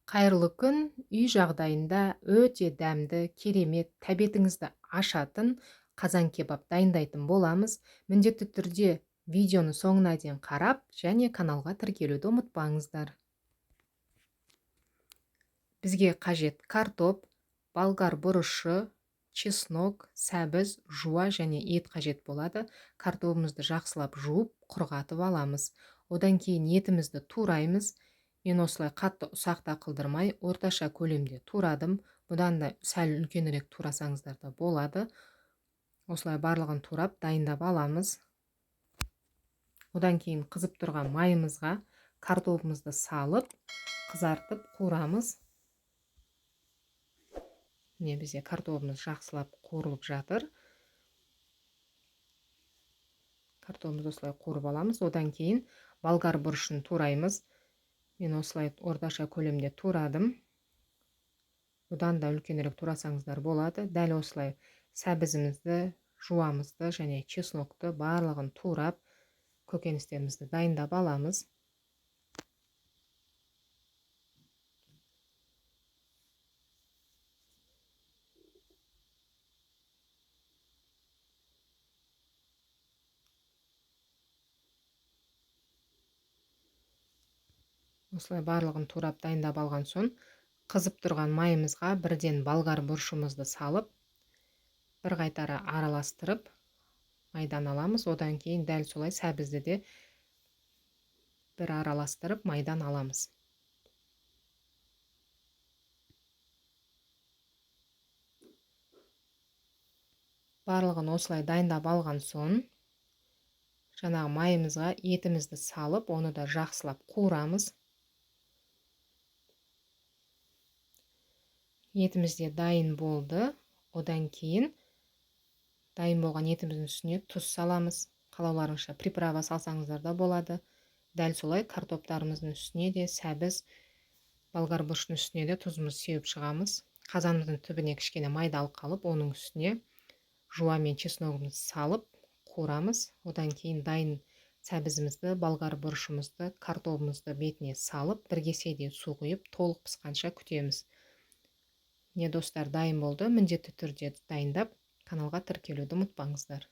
Қайырлы күн, үй жағдайында өте дәмді, керемет, тәбетіңізді ашатын қазан кебап дайындайтын боламыз. Міндетті түрде видеоны соңына дейін қарап, және каналға тіркелуді ұмытпаңыздар. Бізге қажет картоп, болгар бұрышы, чеснок, сәбіз, жуа және ет қажет болады. Картопымызды жақсылап жуып, құрғатып аламыз. Одан кейін етімізді тураймыз. Мен осылай қатты ұсақта қылдырмай, орташа көлемде турадым. Бұдан да сәл үлкенірек турасаңыздар да болады. Осылай барлығын турап, дайындап аламыз. Одан кейін қызып тұрған майымызға картопымызды салып, қызартып қуырамыз. Міне бізде картопымыз жақсылап қуырылып жатыр. Картопымызды осылай қуырып аламыз. Одан кейін болгар бұрышын тураймыз. Мен осылай орташа көлемде турадым. Бұдан да үлкенірек турасаңыздар болады. Дәл осылай сәбізімізді, жуамызды және чеснокты барлығын турап, көкөністерімізді дайындап аламыз. Осылай барлығын турап дайындап алған соң, қызып тұрған майымызға бірден болгар бұрышымызды салып, бір қайтара араластырып, майдан аламыз. Одан кейін дәл солай сәбізді де бір араластырып, майдан аламыз. Барлығын осылай дайындап алған соң, жаңағы майымызға етімізді салып, оны да жақсылап қуырамыз. Етіміз де дайын болды. Одан кейін дайын болған етіміздің үстіне тұз саламыз. Қалауларыңызша приправа салсаңыздар да болады. Дәл солай картоптарымыздың үстіне де сәбіз, болгар бұрыштың үстіне де тұзымызды сеуіп шығамыз. Қазанымыздың түбіне кішкене майдалық қалып, оның үстіне жуа мен чесногымызды салып қуырамыз. Одан кейін дайын сәбізімізді, болгар бұрышымызды, картопымызды бетіне салып, бір кеседе су құйып, толық пісқанша күтеміз. Не достар, дайын болды. Міндетті түрде дайындап, каналға тіркелуді ұмытпаңыздар.